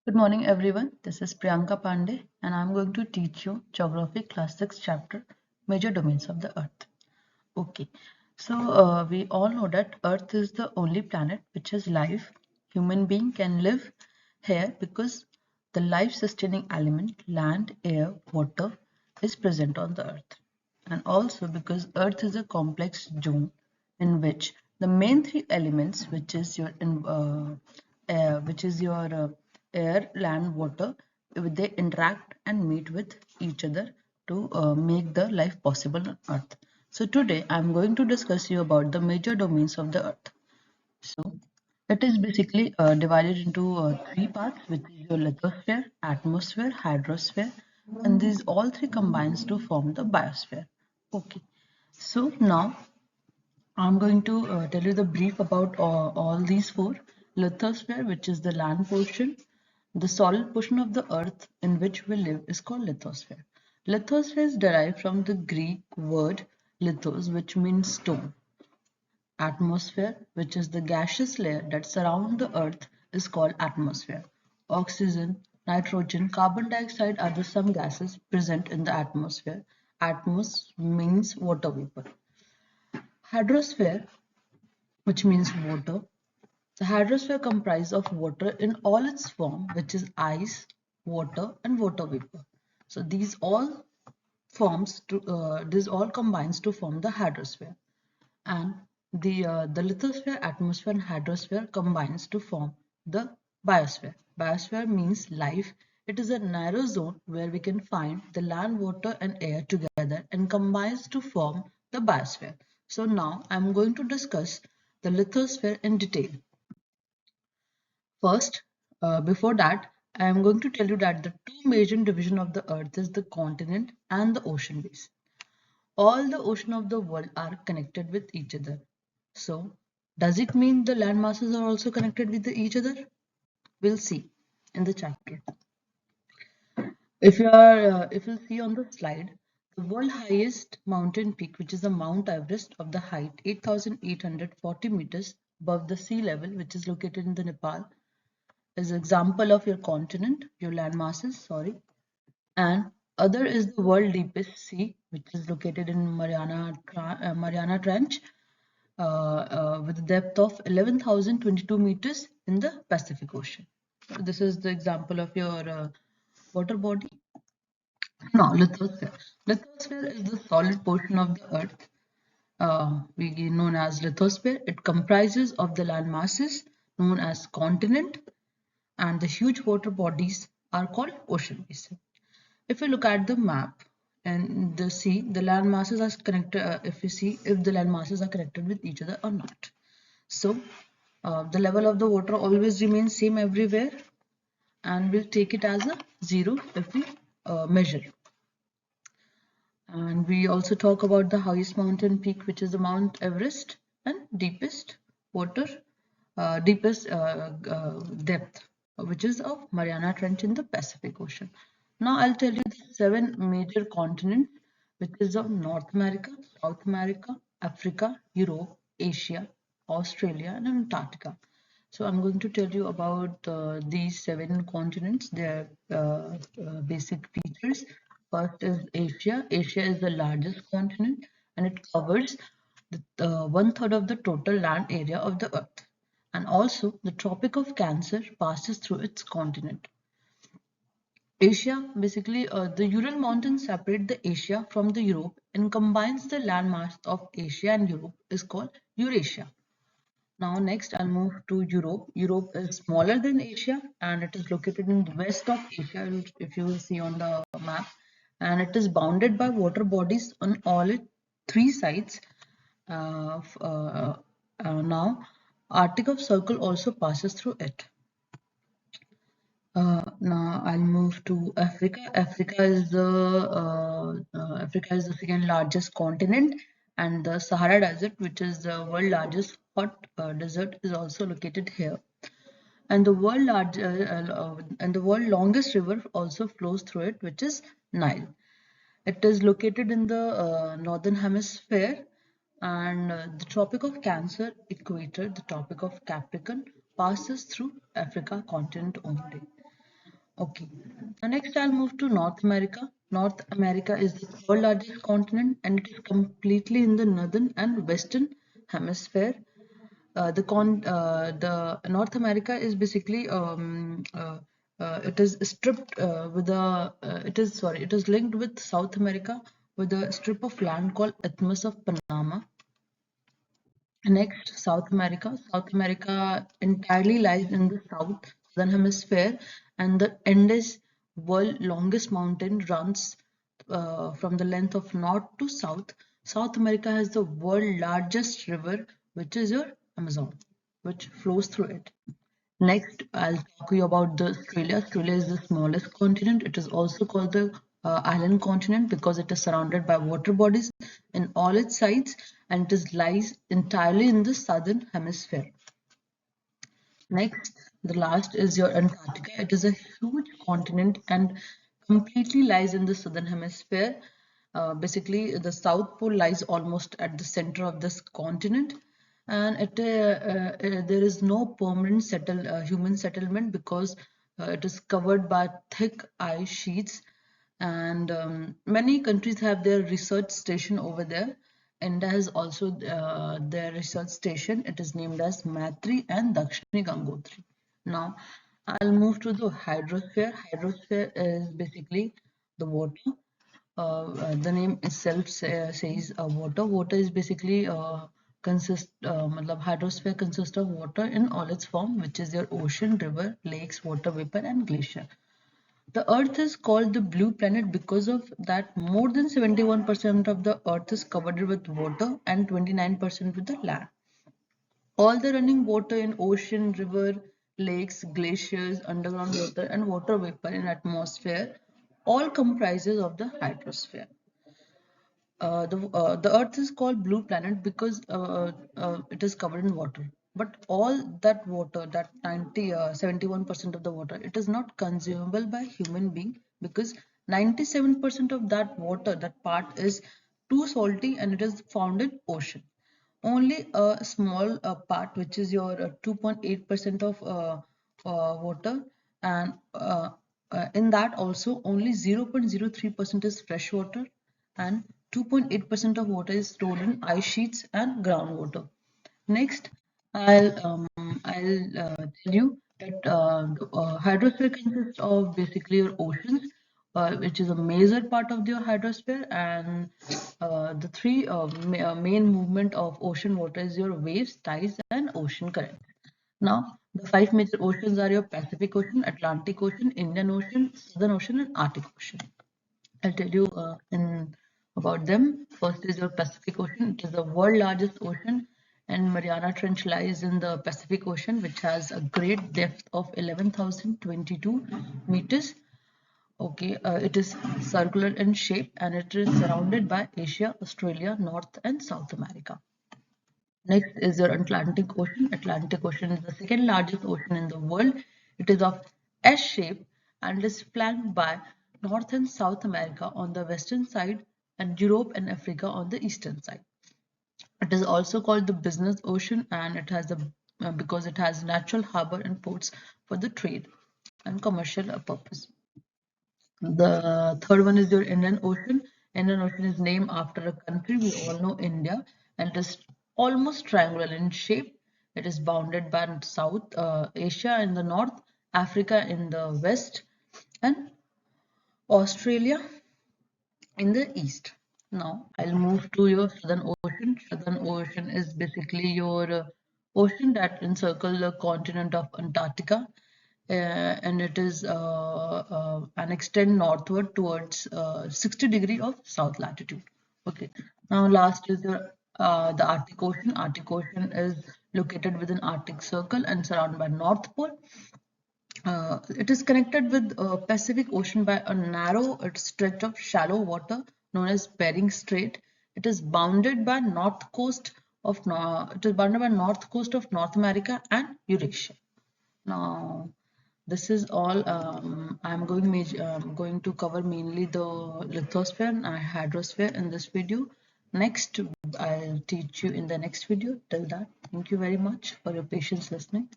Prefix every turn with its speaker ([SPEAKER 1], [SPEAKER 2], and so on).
[SPEAKER 1] Good morning, everyone. This is Priyanka Pandey, and I'm going to teach you Geography Class 6 chapter Major Domains of the Earth. Okay, so we all know that Earth is the only planet which has life. Human being can live here because the life-sustaining element, land, air, water, is present on the Earth, and also because Earth is a complex zone in which the main three elements, which is your air, land, water, they interact and meet with each other to make the life possible on Earth. So today I'm going to discuss you about the major domains of the Earth. So it is basically divided into three parts, which is your lithosphere, atmosphere, hydrosphere, and these all three combines to form the biosphere. Okay, so now I'm going to tell you the brief about all these four. Lithosphere, which is the land portion, the solid portion of the earth in which we live is called lithosphere. Lithosphere is derived from the Greek word lithos, which means stone. Atmosphere, which is the gaseous layer that surrounds the earth, is called atmosphere. Oxygen, nitrogen, carbon dioxide are the some gases present in the atmosphere. Atmos means water vapor. Hydrosphere, which means water. The hydrosphere comprises of water in all its form, which is ice, water, and water vapor. So this all combines to form the hydrosphere, and the lithosphere, atmosphere, and hydrosphere combines to form the biosphere. Biosphere means life. It is a narrow zone where we can find the land, water, and air together and combines to form the biosphere. So now I'm going to discuss the lithosphere in detail. First, before that, I am going to tell you that the two major divisions of the earth is the continent and the ocean basin. All the ocean of the world are connected with each other. So, does it mean the land masses are also connected with each other? We'll see in the chapter. If you see on the slide, the world highest mountain peak, which is the Mount Everest of the height 8,840 meters above the sea level, which is located in the Nepal, is an example of your continent, your land masses, sorry. And other is the world deepest sea, which is located in Mariana Trench, with a depth of 11,022 meters in the Pacific Ocean. This is the example of your water body. Now, lithosphere. Lithosphere is the solid portion of the Earth, we known as lithosphere. It comprises of the land masses known as continent, and the huge water bodies are called ocean basin. If you look at the map and the sea, the land masses are connected. If you see if the land masses are connected with each other or not. So the level of the water always remains same everywhere, and we'll take it as a zero if we measure. And we also talk about the highest mountain peak, which is the Mount Everest, and deepest depth, which is of Mariana Trench in the Pacific Ocean. Now I'll tell you the seven major continents, which is of North America, South America, Africa, Europe, Asia, Australia, and Antarctica. So I'm going to tell you about these seven continents, their basic features. First is Asia. Asia is the largest continent, and it covers one third of the total land area of the Earth. And also, the Tropic of Cancer passes through its continent. Asia, basically, the Ural Mountains separate the Asia from the Europe and combines the landmass of Asia and Europe is called Eurasia. Now next I'll move to Europe. Europe is smaller than Asia and it is located in the west of Asia, if you will see on the map, and it is bounded by water bodies on all its three sides. Now Arctic Circle also passes through it. Now I'll move to Africa. Africa is the second largest continent, and the Sahara Desert, which is the world largest hot desert, is also located here. And the world longest river also flows through it, which is Nile. It is located in the northern hemisphere, and the Tropic of Cancer equator, the Tropic of Capricorn passes through Africa continent only. Okay. Now next I'll move to North America. North America is the third largest continent and it is completely in the northern and western hemisphere. The North America is basically it is stripped with a it is linked with South America with a strip of land called Isthmus of Panama. Next, South America. South America entirely lies in the southern hemisphere, and the Andes world longest mountain runs from the length of north to south. South America has the world largest river, which is your Amazon, which flows through it. Next, I'll talk to you about the Australia. Australia is the smallest continent. It is also called the island continent because it is surrounded by water bodies in all its sides and it is lies entirely in the southern hemisphere. Next, the last is your Antarctica. It is a huge continent and completely lies in the southern hemisphere. Basically, the South Pole lies almost at the center of this continent, and there is no permanent human settlement because it is covered by thick ice sheets and many countries have their research station over there. India has also their research station. It is named as Matri and Dakshini Gangotri. Now, I'll move to the hydrosphere. Hydrosphere is basically the water. The name itself says water. Water is basically hydrosphere consists of water in all its form, which is your ocean, river, lakes, water vapor, and glacier. The Earth is called the blue planet because of that more than 71% of the Earth is covered with water and 29% with the land. All the running water in ocean, river, lakes, glaciers, underground water and water vapor in atmosphere all comprises of the hydrosphere. The Earth is called blue planet because it is covered in water. But all that water, that 71% of the water, it is not consumable by human being because 97% of that water, that part is too salty and it is found in ocean. Only a small part, which is your 2.8% of water, and in that also only 0.03% is fresh water, and 2.8% of water is stored in ice sheets and groundwater. Next, I'll tell you that hydrosphere consists of basically your oceans, which is a major part of the hydrosphere, and the three main movement of ocean water is your waves, tides, and ocean currents. Now, the five major oceans are your Pacific Ocean, Atlantic Ocean, Indian Ocean, Southern Ocean, and Arctic Ocean. I'll tell you in about them. First is your Pacific Ocean. It is the world largest ocean, and Mariana Trench lies in the Pacific Ocean, which has a great depth of 11,022 meters. Okay, it is circular in shape and it is surrounded by Asia, Australia, North and South America. Next is your Atlantic Ocean. Atlantic Ocean is the second largest ocean in the world. It is of S shape and is flanked by North and South America on the western side and Europe and Africa on the eastern side. It is also called the business ocean and it has because it has natural harbor and ports for the trade and commercial purpose. The third one is your Indian Ocean. Indian Ocean is named after a country we all know, India, and it is almost triangular in shape. It is bounded by South Asia in the north, Africa in the west, and Australia in the east. Now I'll move to your Southern Ocean. Southern Ocean is basically your ocean that encircles the continent of Antarctica, and it is and extend northward towards 60 degree of south latitude. Okay. Now last is the Arctic Ocean. Arctic Ocean is located within Arctic Circle and surrounded by North Pole. It is connected with Pacific Ocean by a narrow stretch of shallow water known as Bering Strait. It is bounded by north coast of North America and Eurasia. Now, this is all. I'm going to cover mainly the lithosphere and hydrosphere in this video. Next, I'll teach you in the next video. Till that, thank you very much for your patience listening.